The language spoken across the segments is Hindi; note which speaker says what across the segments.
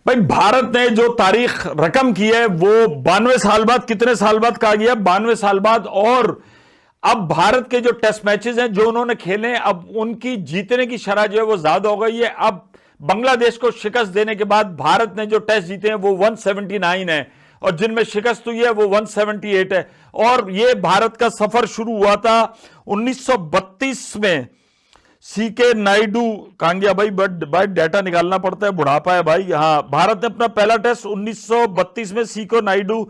Speaker 1: भाई भारत ने जो तारीख रकम की है वो 92 साल बाद, कितने साल बाद कहा गया, 92 साल बाद। और अब भारत के जो टेस्ट मैचेस हैं जो उन्होंने खेले हैं, अब उनकी जीतने की शरह जो है वो ज्यादा हो गई है। अब बांग्लादेश को शिकस्त देने के बाद भारत ने जो टेस्ट जीते हैं वो 179 है और जिनमें शिकस्त हुई है वो 178 है। और ये भारत का सफर शुरू हुआ था 1932 में। सीके नायडू कहां गया भाई, भाई डाटा निकालना पड़ता है, बुढ़ापा है भाई। हाँ, भारत ने अपना पहला टेस्ट 1932 में सीके नायडू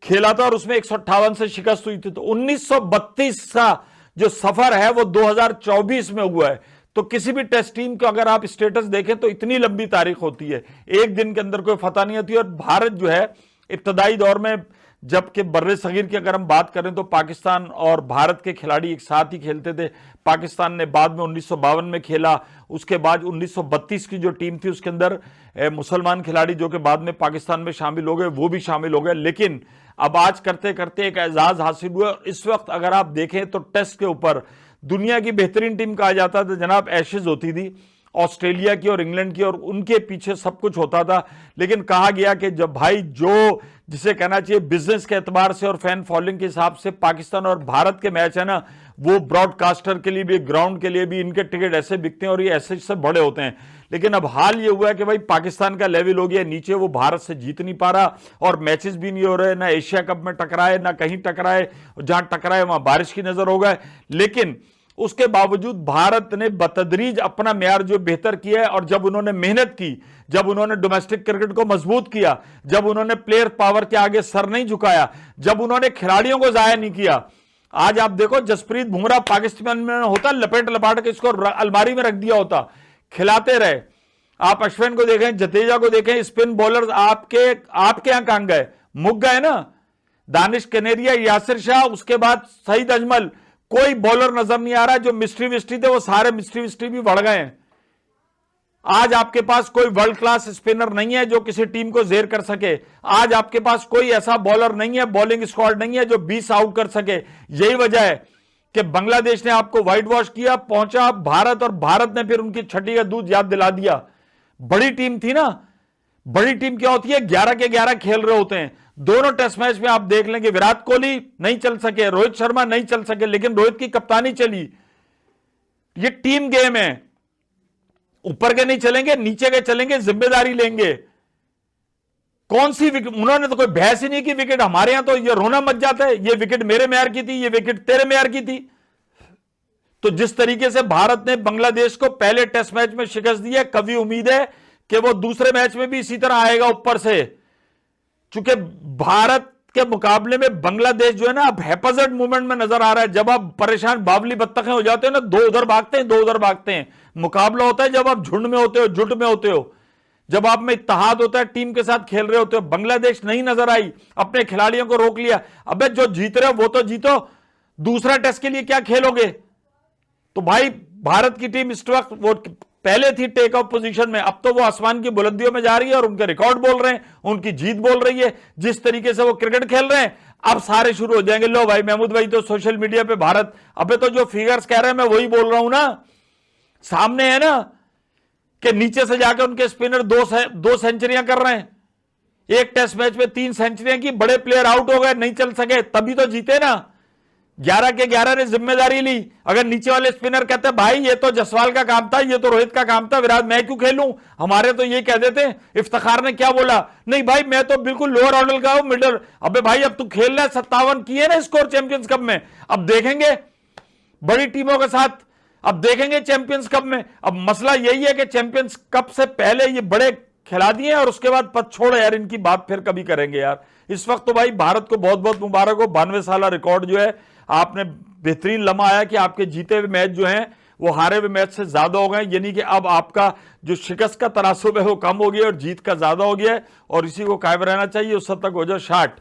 Speaker 1: खेला था और उसमें 158 से शिकस्त हुई थी। तो 1932 का जो सफर है वो 2024 में हुआ है। तो किसी भी टेस्ट टीम का अगर आप स्टेटस देखें तो इतनी लंबी तारीख होती है, एक दिन के अंदर कोई फतह नहीं होती। और भारत जो है इब्तदाई दौर में, जबकि बर्रे सगीर की अगर हम बात करें तो पाकिस्तान और भारत के खिलाड़ी एक साथ ही खेलते थे। पाकिस्तान ने बाद में 1952 में खेला, उसके बाद 1932 की जो टीम थी उसके अंदर मुसलमान खिलाड़ी जो कि बाद में पाकिस्तान में शामिल हो गए वो भी शामिल हो गए। लेकिन अब आज करते करते एक एजाज हासिल हुआ। इस वक्त अगर आप देखें तो टेस्ट के ऊपर दुनिया की बेहतरीन टीम कहा जाता था जनाब एशेज होती थी, ऑस्ट्रेलिया की और इंग्लैंड की, और उनके पीछे सब कुछ होता था। लेकिन कहा गया कि जब भाई जो जिसे कहना चाहिए बिजनेस के एतबार से और फैन फॉलोइंग के हिसाब से पाकिस्तान और भारत के मैच है ना, वो ब्रॉडकास्टर के लिए भी, ग्राउंड के लिए भी इनके टिकट ऐसे बिकते हैं और ये ऐसे से बड़े होते हैं। लेकिन अब हाल ये हुआ है कि भाई पाकिस्तान का लेवल हो गया नीचे, वो भारत से जीत नहीं पा रहा और मैचेस भी नहीं हो रहे, ना एशिया कप में टकराए ना कहीं टकराए, जहां टकराए वहां बारिश की नजर हो गए। लेकिन उसके बावजूद भारत ने बतदरीज अपना म्यार जो बेहतर किया है। और जब उन्होंने मेहनत की, जब उन्होंने डोमेस्टिक क्रिकेट को मजबूत किया, जब उन्होंने प्लेयर पावर के आगे सर नहीं झुकाया, जब उन्होंने खिलाड़ियों को जाया नहीं किया। आज आप देखो जसप्रीत बुमराह पाकिस्तान में होता लपेट लपाट के इसको अलमारी में रख दिया होता, खिलाते रहे। आप अश्विन को देखें, जडेजा को देखें, स्पिन बॉलर आपके यहां कहां गए, मुक गए ना। दानिश कनेरिया, यासिर शाह, उसके बाद सईद अजमल, कोई बॉलर नजर नहीं आ रहा। जो मिस्ट्री विस्ट्री थे वो सारे मिस्ट्री विस्ट्री भी बढ़ गए हैं। आज आपके पास कोई वर्ल्ड क्लास स्पिनर नहीं है जो किसी टीम को जेर कर सके। आज आपके पास कोई ऐसा बॉलर नहीं है, बॉलिंग स्क्वाड नहीं है जो 20 आउट कर सके। यही वजह है कि बांग्लादेश ने आपको व्हाइट वॉश किया, पहुंचा भारत, और भारत ने फिर उनकी छठी का दूध याद दिला दिया। बड़ी टीम थी ना, बड़ी टीम क्या होती है, 11 के 11 खेल रहे होते हैं। दोनों टेस्ट मैच में आप देख लेंगे विराट कोहली नहीं चल सके, रोहित शर्मा नहीं चल सके, लेकिन रोहित की कप्तानी चली। ये टीम गेम है, ऊपर के नहीं चलेंगे, नीचे के चलेंगे, जिम्मेदारी लेंगे। कौन सी विकेट, उन्होंने तो कोई बहस ही नहीं की विकेट। हमारे यहां तो ये रोना मच जाता है, ये विकेट मेरे म्यार की थी, ये विकेट तेरे म्यार की थी। तो जिस तरीके से भारत ने बांग्लादेश को पहले टेस्ट मैच में शिकस्त दी है, कभी उम्मीद है कि वो दूसरे मैच में भी इसी तरह आएगा ऊपर से। चूंकि भारत के मुकाबले में बांग्लादेश जो है ना अब हैपजर्ड मूवमेंट में नजर आ रहा है। जब आप परेशान बावली बत्तखें हो जाते हो ना, दो उधर भागते हैं, दो उधर भागते हैं। मुकाबला होता है जब आप झुंड में होते हो, जुट में होते हो, जब आप में इत्तेहाद होता है, टीम के साथ खेल रहे होते हो। बांग्लादेश नहीं नजर आई, अपने खिलाड़ियों को रोक लिया। अबे जो जीत रहे हो वो तो जीतो, दूसरा टेस्ट के लिए क्या खेलोगे। तो भाई भारत की टीम इस वक्त वो पहले थी टेक ऑफ पोजीशन में, अब तो वो आसमान की बुलंदियों में जा रही है और उनके रिकॉर्ड बोल रहे हैं, उनकी जीत बोल रही है। जिस तरीके से वो क्रिकेट खेल रहे हैं अब सारे शुरू हो जाएंगे। लो भाई महमूद भाई तो सोशल मीडिया पे भारत, अबे तो जो फिगर्स कह रहे हैं मैं वही बोल रहा हूं ना, सामने है ना, कि नीचे से जाकर उनके स्पिनर दो सेंचुरियां कर रहे हैं। एक टेस्ट मैच में 3 सेंचुरियां की, बड़े प्लेयर आउट हो गए, नहीं चल सके, तभी तो जीते ना। 11 के 11 ने जिम्मेदारी ली। अगर नीचे वाले स्पिनर कहते भाई ये तो जसवाल का काम था, ये तो रोहित का काम था, विराट मैं क्यों खेलूं, हमारे तो ये कह देते। इफ्तिखार ने क्या बोला, नहीं भाई मैं तो बिल्कुल लोअर ऑर्डर का हूं, मिडल। अबे भाई अब तू खेल रहा है, 57 किए ना स्कोर चैंपियंस कप में। अब देखेंगे बड़ी टीमों के साथ, अब देखेंगे चैंपियंस कप में। अब मसला यही है कि चैंपियंस कप से पहले ये बड़े खिला दिए और उसके बाद पद छोड़ यार, इनकी बात फिर कभी करेंगे यार। इस वक्त तो भाई भारत को बहुत बहुत मुबारक हो, 92 साल रिकॉर्ड जो है आपने बेहतरीन लम्हा आया कि आपके जीते हुए मैच जो हैं वो हारे हुए मैच से ज्यादा हो गए। यानी कि अब आपका जो शिकस्त का तनासुब है वो कम हो गया और जीत का ज्यादा हो गया है, और इसी को कायम रहना चाहिए। उस हद तक हो जाए 60।